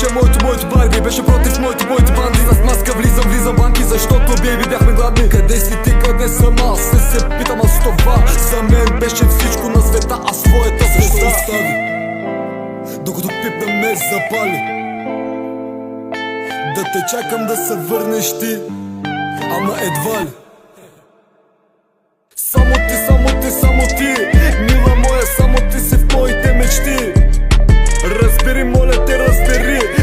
Беше моето Барби, беше против моите банди. С маска влизам банки, защото бейби бяхме гладни. Къде си ти, къде съм аз? се питам аз това. За мен беше всичко на света, а своята звезда остави, докато пипна ме запали. Да те чакам да се върнеш ти, ама едва ли. Само ти, мила моя, само ти си в моите мечти. Разбери, моля те,